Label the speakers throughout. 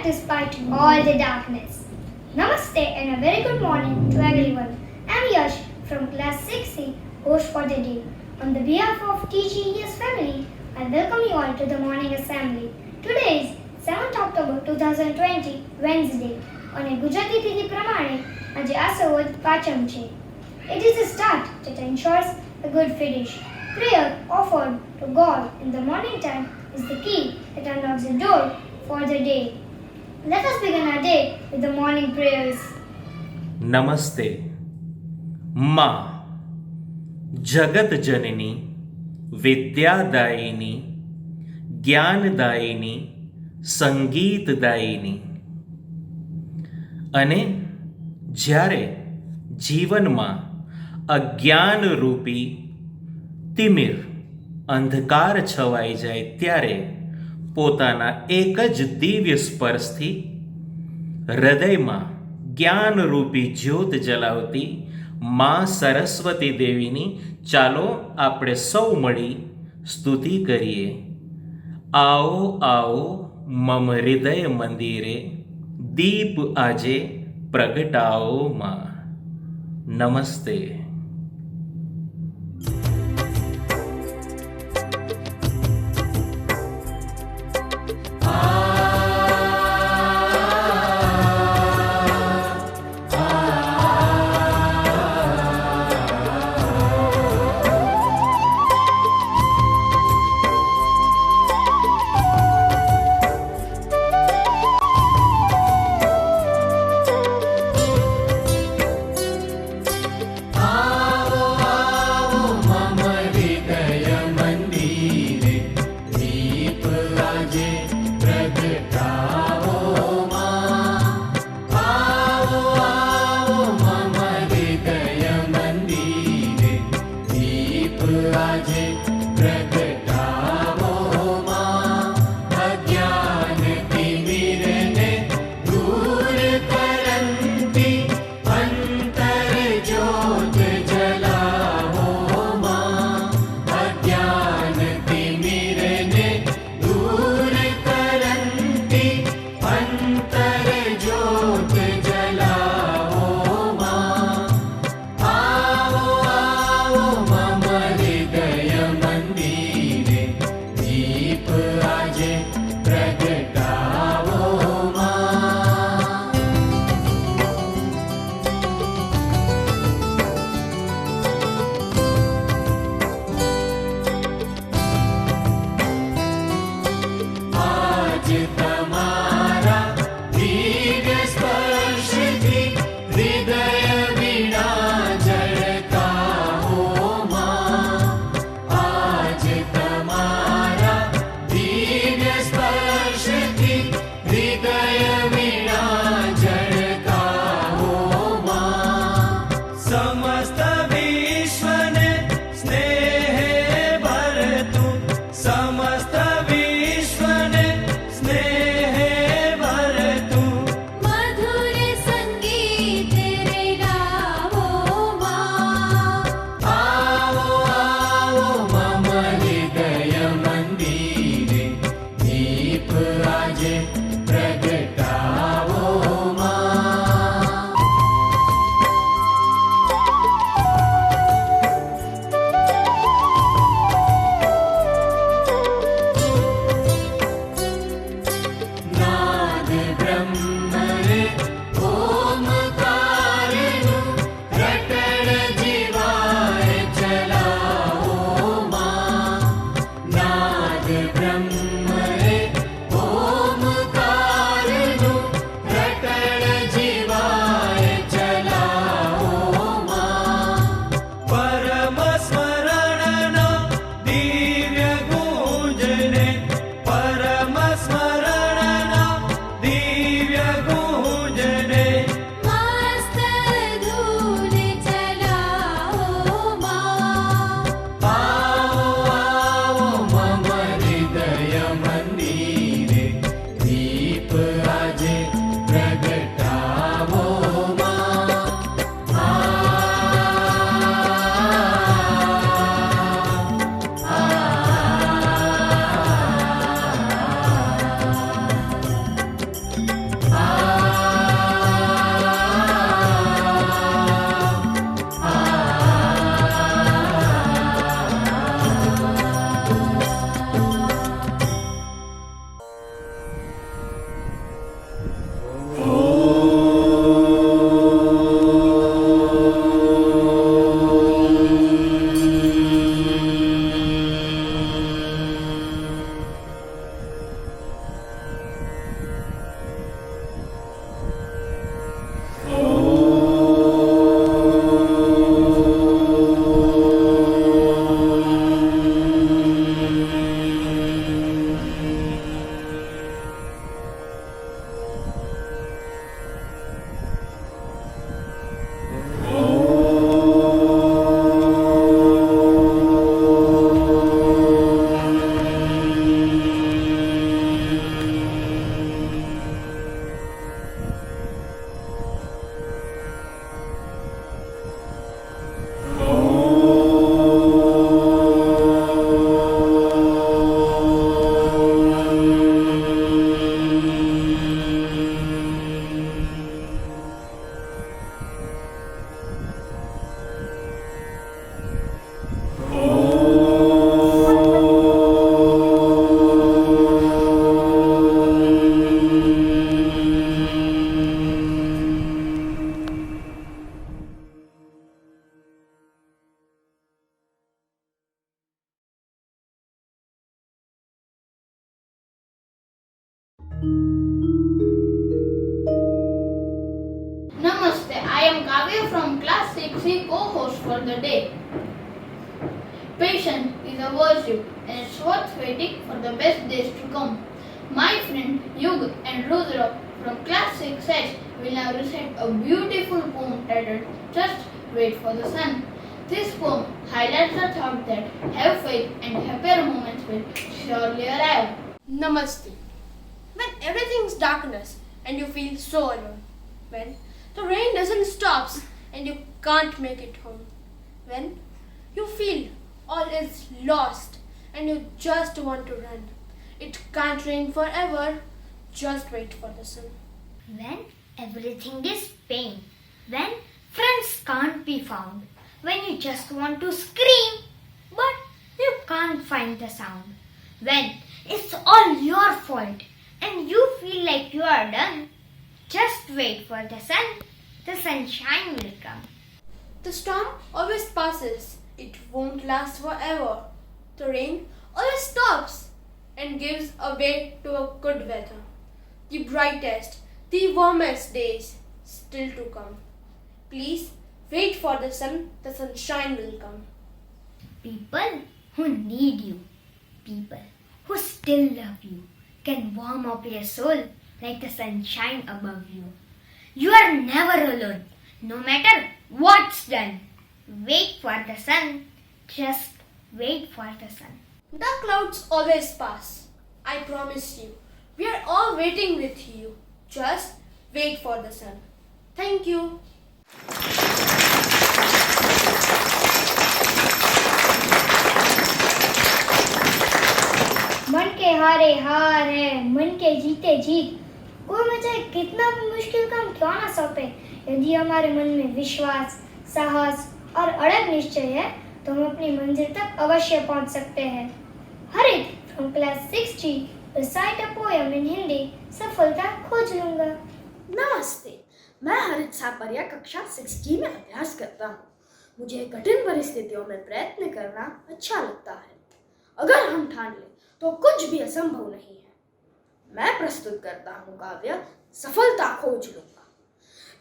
Speaker 1: despite all the darkness. Namaste and a very good morning to everyone. I'm Yash from class 6C, host for the day. On the behalf of TGES family, I welcome you all to the morning assembly. Today is 7th October 2020, Wednesday. અને ગુજરાતી તિથિ પ્રમાણે આજે આસોદ પાંચમ છે. It is a start that ensures a good finish. Prayer offered to God in the morning time is the key that unlocks the door for the day. Let us begin our day with the morning prayers.
Speaker 2: નમસ્તે માં જગત જનની વિદ્યાદાયિની જ્ઞાનદાયિની સંગીતદાયિની અને જ્યારે જીવનમાં અજ્ઞાનરૂપી તિમિર અંધકાર છવાઈ જાય ત્યારે પોતાના એક જ દિવ્ય સ્પર્શથી હૃદયમાં જ્ઞાનરૂપી જ્યોત જલાવતી માં સરસ્વતી દેવીની ચાલો આપણે સૌ મળી સ્તુતિ કરીએ. આવો આવો મમ હૃદય મંદિરે દીપ આજે પ્રગટાવો માં. નમસ્તે.
Speaker 3: Namaste, I am Kavya from class 6C, co-host for the day. Patience is a virtue and it's worth waiting for the best days to come. My friend Yug and Rudra from class 6H will now recite a beautiful poem titled Just Wait for the Sun. This poem highlights the thought that have faith and happier moments will surely arrive.
Speaker 4: Namaste. When everything's darkness and you feel so alone. When the rain doesn't stop and you can't make it home. When you feel all is lost and you just want to run. It can't rain forever. Just wait for the sun.
Speaker 1: When everything is pain, when friends can't be found, when you just want to scream, but you can't find the sound, when it's all your fault and you feel like you are done, just wait for the sunshine will come.
Speaker 4: The storm always passes. It won't last forever. The rain always stops and gives a way to a good weather. The brightest, the warmest days still to come. Please wait for the sunshine will come.
Speaker 1: People who need you, people who still love you, can warm up your soul like the sunshine above you. You are never alone, no matter what's done. Wait for the sun, just wait for the sun.
Speaker 4: The clouds always pass. I promise you, we are all waiting with you. Just wait for the sun. Thank you.
Speaker 1: मन के हारे हार है, मन के जीते जीत। कोई हमें चाहे कितना भी मुश्किल काम क्यों ना सौंपे, यदि हमारे मन में विश्वास, साहस और अड़ग निश्चय है तो हम अपनी मंजिल तक अवश्य पहुंच सकते हैं। हरित from class 6G recite a poem in Hindi, सफलता खोज लूंगा।
Speaker 5: नमस्ते, मैं हरित सापरिया कक्षा 6G में अभ्यास करता हूँ। मुझे कठिन परिस्थितियों में प्रयत्न करना अच्छा लगता है। अगर हम ठान लें तो कुछ भी असंभव नहीं है। मैं प्रस्तुत करता हूँ काव्य सफलता खोज लूंगा।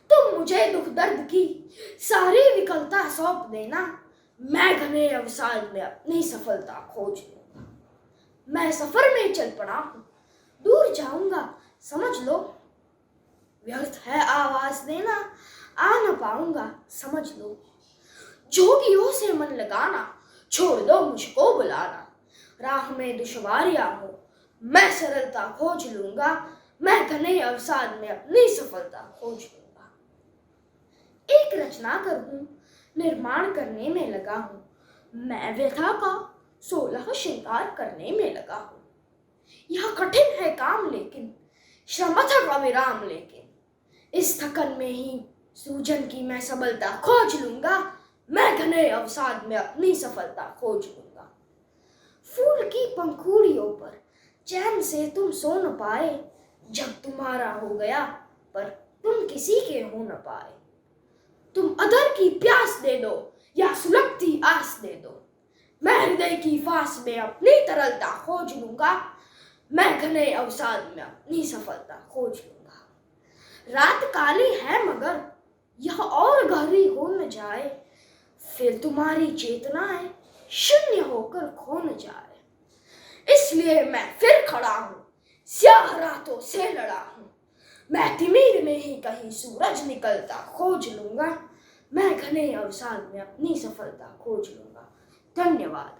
Speaker 5: तुम मुझे दुख दर्द की सारी विकलता सौंप देना, मैं घने अवसाद में अपनी सफलता खोज लूंगा। मैं सफर में चल पड़ा हूँ, दूर जाऊंगा समझ लो। व्यर्थ है आवाज देना, आ न पाऊंगा समझ लो। जोगियों से मन लगाना, छोड़ दो मुझको बुलाना। राह में दुश्वारियां हो, मैं सरलता खोज लूंगा। मैं घने अवसाद में अपनी सफलता खोज लूंगा। एक रचनाकार हूँ, निर्माण करने में लगा हूँ। मैं व्यथा का 16 श्रृंगार करने में लगा हूँ। यह कठिन है काम लेकिन श्रमथा का विराम लेकिन इस थकन में ही सूजन की मैं सबलता खोज लूंगा। मैं घने अवसाद में अपनी सफलता खोज लूंगा। फूल की पंखुड़ियों पर चैन से तुम सो न पाए, जब तुम्हारा हो गया पर तुम किसी के हो न पाए। तुम अधर की प्यास दे दो या सुलगती आस दे दो, मैं हृदय की फांस में अपनी तरलता खोज लूंगा। मैं घने अवसाद में अपनी सफलता खोज लूंगा। रात काली है मगर यह और गहरी हो न जाए, फिर तुम्हारी चेतनाएं शून्य होकर खो न जाए। इसलिए मैं फिर खड़ा हूँ, स्याह रातों से लड़ा हूँ। मैं तिमिर में ही कहीं सूरज निकलता खोज लूंगा। मैं घने अवसाद में अपनी सफलता खोज लूंगा। धन्यवाद।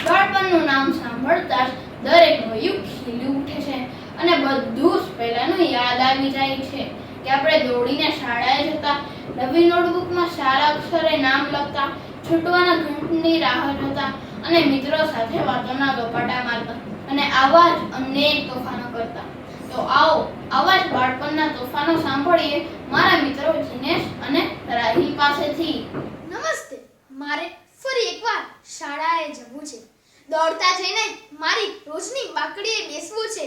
Speaker 3: બાળપણનું નામ સાંભળતા જ દરેકનું યુગ ખીલી ઉઠે છે અને બધું જ પહેલાનું યાદ આવી જાય છે કે આપણે દોડીને શાળાએ જતા, નવી નોટબુકમાં સારા અક્ષરે નામ લખતા, છૂટવાના ઘંટની રાહ જોતા અને મિત્રો સાથે વાતોના ગપાટા મારતા અને આવા જ અનેક તોફાનો કરતા। તો આવો આવા જ બાળપણના તોફાનો સાંભળીએ મારા મિત્રો જીનેશ અને રાહિલ પાસેથી।
Speaker 6: નમસ્તે, મારે ફરી એકવાર શાળાએ જવું છે। દોડતા જઈને મારી રોજની બાકડીએ બેસવું છે।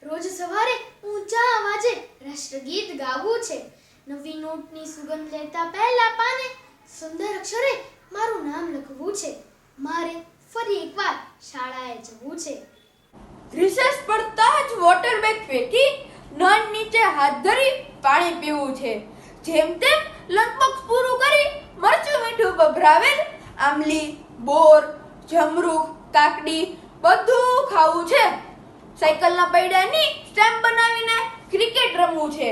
Speaker 6: રોજ સવારે ઊંચા અવાજે રાષ્ટ્રગીત ગાવું છે। નવી નોટની સુગંધ લેતા પહેલા પાને સુંદર અક્ષરે મારું નામ લખવું છે। મારે ફરી એકવાર શાળાએ જવું છે.
Speaker 4: રિસેસ પડતા જ વોટર બેગ ફેંકી નળ નીચે હાથ ધરી પાણી પીવું છે. જેમ તેમ લંચ બોક્સ પૂરું કરી મરચું મીઠું બભરાવેલ આમલી, બોર, જમરૂખ, કાકડી બધું ખાવું છે. સાયકલના પૈડાની સ્ટેમ્પ બનાવીને ક્રિકેટ રમવું છે.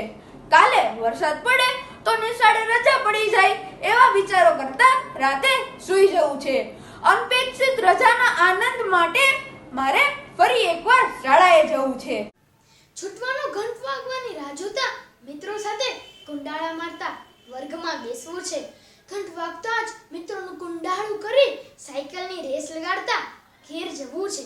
Speaker 4: કાલે વરસાદ પડે તો નિશાળે રજા પડી જાય એવા વિચારો કરતા રાતે સૂઈ જવું છે. અનપેક્ષિત રજાના આનંદ માટે મારે ફરી એકવાર શાળાએ જવું છે.
Speaker 6: છૂટવાનો ઘંટ વાગવાની રાહ જોતા મિત્રો સાથે કુંડાળા મારતા વર્ગમાં બેસવું છે. ઘંટ વાગતા જ મિત્રોનું કુંડાળું કરી સાયકલની રેસ લગાડતા ઘેર જવું છે.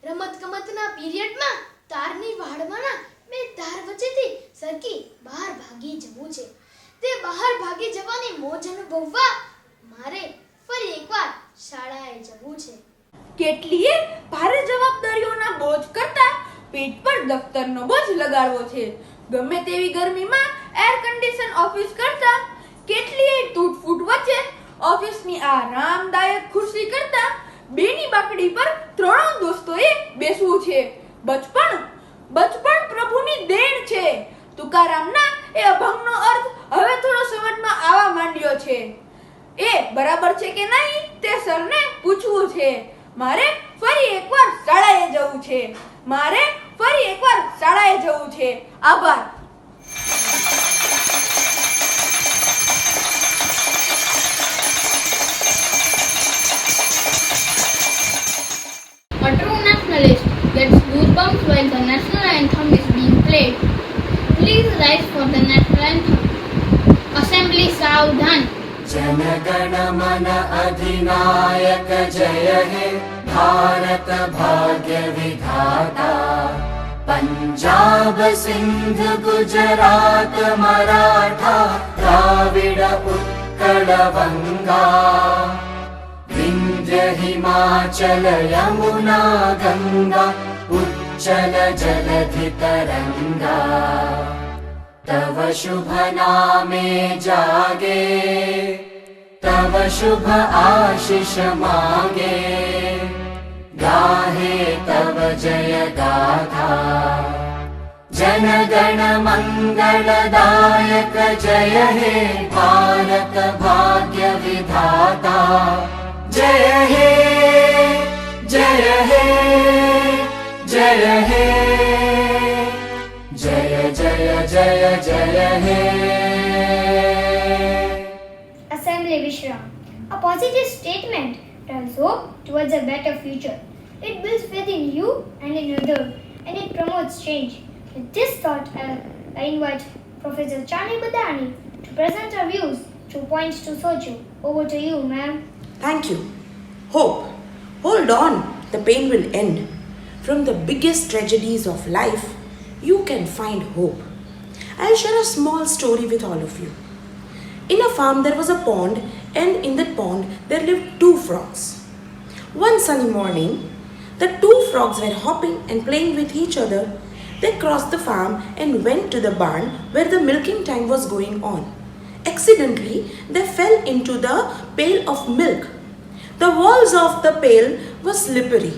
Speaker 6: રમતગમતના પીરિયડમાં તારની વાળવાના બે તાર વચ્ચેથી સરકી બહાર ભાગી જવું છે. તે બહાર ભાગી જવાની મોજ અનુભવવા મારે ફરી એકવાર શાળાએ જવું છે.
Speaker 4: કેટલીય ભારે જવાબદારીઓના બોજ કરતા પીઠ પર દફતરનો બોજ લગાડવો છે. ગમે તેવી ગરમીમાં એર કન્ડિશન ઓફિસ કરતા કેટલીય તૂટફૂટ વચ્ચે ઓફિસની આરામદાયક ખુરશી કરતા બેની બાકડી પર ત્રણો દોસ્તોએ બેસવું છે. બચપણ પ્રભુની દેણ છે. તુકારામના એ અભંગનો અર્થ હવે થોડો સમજમાં આવવા માંડ્યો છે. એ બરાબર છે કે નહીં તે સરને પૂછવું છે. મારે ફરી એકવાર શાળાએ જવું છે. આભાર.
Speaker 3: A true nationalist gets goosebumps while the national anthem is being played. Please rise for the national anthem. Assembly सावधान.
Speaker 7: जनगण मन अधिनायक जय हे भारत भाग्य विधाता पंजाब सिंध गुजरात मराठा द्राविड उत्कल बंगा विंध्य हिमाचल यमुना गंगा उच्चल जलधि तरंगा तव शुभ नामे जागे तव शुभ आशीष मागे गाहे तव जय गाथा जनगण मंगलदायक जय हे भारत भाग्य विधाता जय हे जय हे जय हे जय जय जय जय हे.
Speaker 1: Assembly Vishram. A positive statement drives hope towards a better future. It builds faith in you and in others, and it promotes change. With this thought, I invite Professor Chani Badani to present her views through points to Sochu. Over to you, ma'am.
Speaker 8: Thank you. Hope. Hold on, the pain will end. From the biggest tragedies of life, you can find hope. I'll share a small story with all of you. In a farm there was a pond, and in that pond there lived two frogs. One sunny morning, the two frogs were hopping and playing with each other. They crossed the farm and went to the barn where the milking time was going on. Accidentally, they fell into the pail of milk. The walls of the pail were slippery,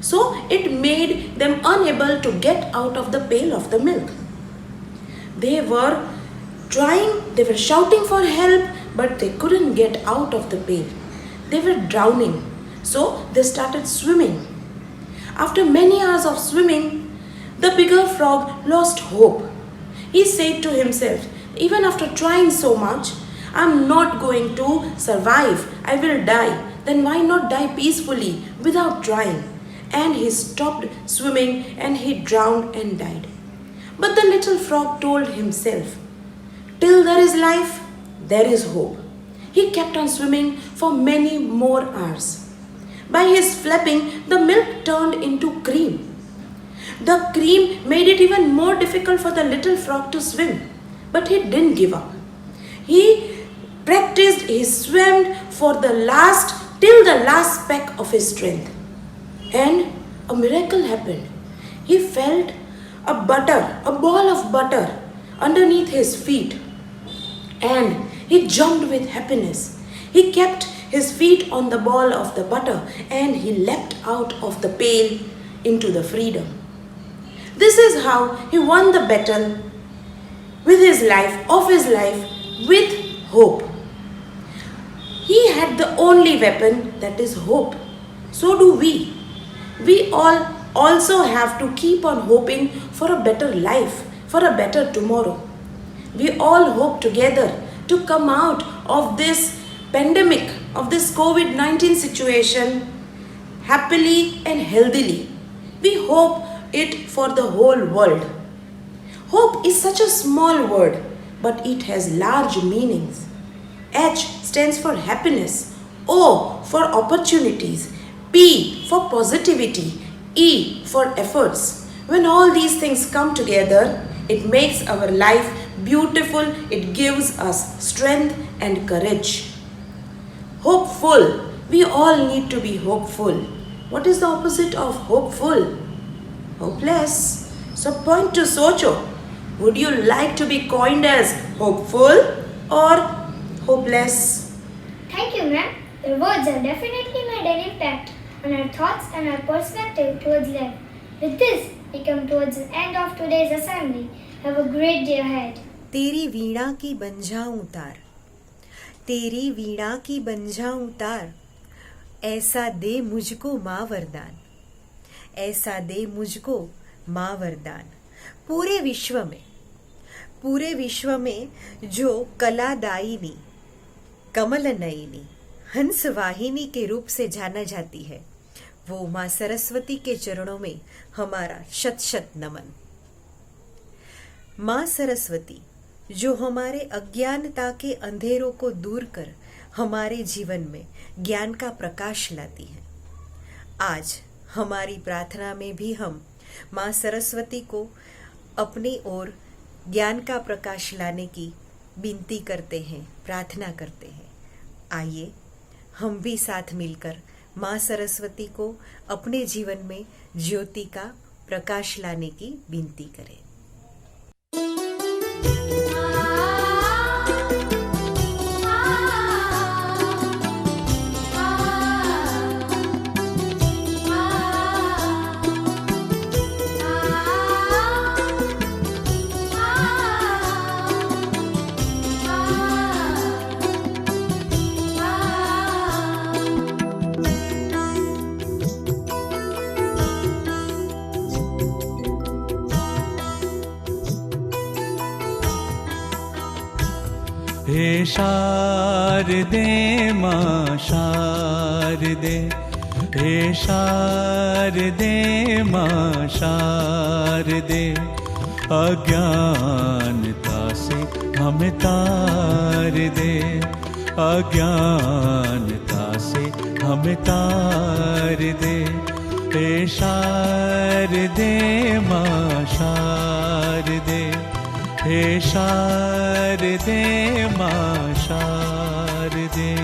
Speaker 8: so it made them unable to get out of the pail of the milk. They were shouting for help, but they couldn't get out of the pail. They were drowning, so they started swimming. After many hours of swimming, the bigger frog lost hope. He said to himself, even after trying so much, I'm not going to survive. I will die. Then why not die peacefully without trying? And he stopped swimming and he drowned and died. But the little frog told himself, till there is life, there is hope. He kept on swimming for many more hours. By his flapping, the milk turned into cream. The cream made it even more difficult for the little frog to swim. But he didn't give up. He practiced, he swam till the last speck of his strength. And a miracle happened. He felt a ball of butter underneath his feet. And he jumped with happiness. He kept his feet on the ball of the butter, and he leapt out of the pail into the freedom. This is how he won the battle with his life, with hope. He had the only weapon, that is hope. So do we. We all also have to keep on hoping for a better life, for a better tomorrow. We all hope together to come out of this pandemic, of this COVID-19 situation happily and healthily. We hope it for the whole world. Hope is such a small word, but it has large meanings. H stands for happiness, O for opportunities, P for positivity, E for efforts. When all these things come together, it makes our life beautiful. It gives us strength and courage. Hopeful. We all need to be hopeful. What is the opposite of hopeful? Hopeless. So point to Socho. Would you like to be coined as hopeful or hopeless?
Speaker 1: Thank you, ma'am. Your words have definitely made an impact on our thoughts and our perspective towards life. With this, we come towards the end of today's assembly. Have a great day ahead.
Speaker 9: तेरी वीणा की बन जाऊं तार, तेरी वीणा की बन जाऊं तार, ऐसा दे मुझको माँ वरदान, ऐसा दे मुझको माँ वरदान। पूरे विश्व में जो कलादायिनी, कमल नयनी, हंस वाहिनी के रूप से जाना जाती है, वो माँ सरस्वती के चरणों में हमारा शत शत नमन। माँ सरस्वती जो हमारे अज्ञानता के अंधेरों को दूर कर हमारे जीवन में ज्ञान का प्रकाश लाती है। आज हमारी प्रार्थना में भी हम माँ सरस्वती को अपनी ओर ज्ञान का प्रकाश लाने की विनती करते हैं, प्रार्थना करते हैं। आइए हम भी साथ मिलकर माँ सरस्वती को अपने जीवन में ज्योति का प्रकाश लाने की विनती करें।
Speaker 10: हे शारदे माँ शारदे, हे शारदे माँ शारदे, अज्ञानता से हमें तार दे, अज्ञानता से हमें तार दे। हे शारदे माँ शारदे, हे शारदे माँ शारदे।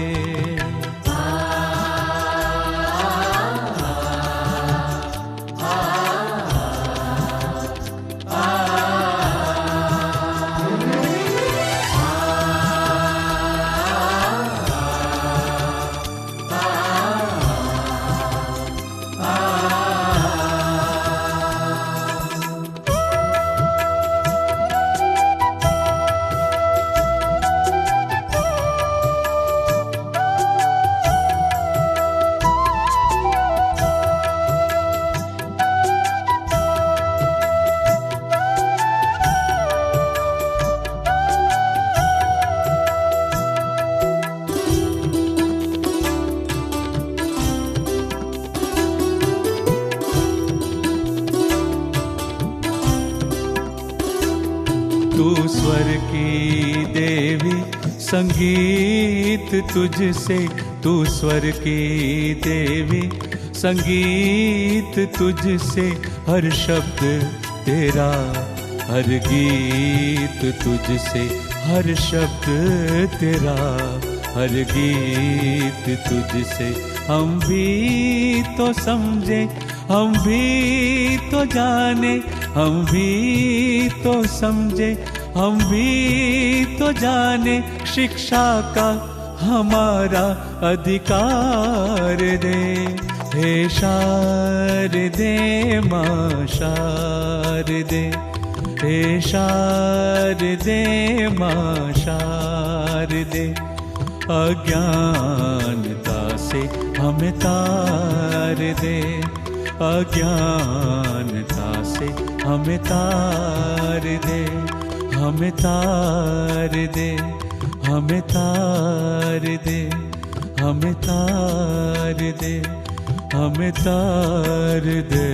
Speaker 10: तू स्वर की देवी, संगीत तुझसे, तू स्वर की देवी, संगीत तुझसे, हर शब्द तेरा, हर गीत तुझसे, हर शब्द तेरा, हर गीत तुझसे। हम भी तो समझे, हम भी तो जाने, हम भी तो समझे, हम भी तो जाने, शिक्षा का हमारा अधिकार दे। हे शारदे माँ शारदे, हे शारदे माँ शारदे, अज्ञानता से हमें तार दे, अज्ञानता से हमें तार दे, हमें तार दे, हमें तार दे, हमें तार दे, हमें तार दे।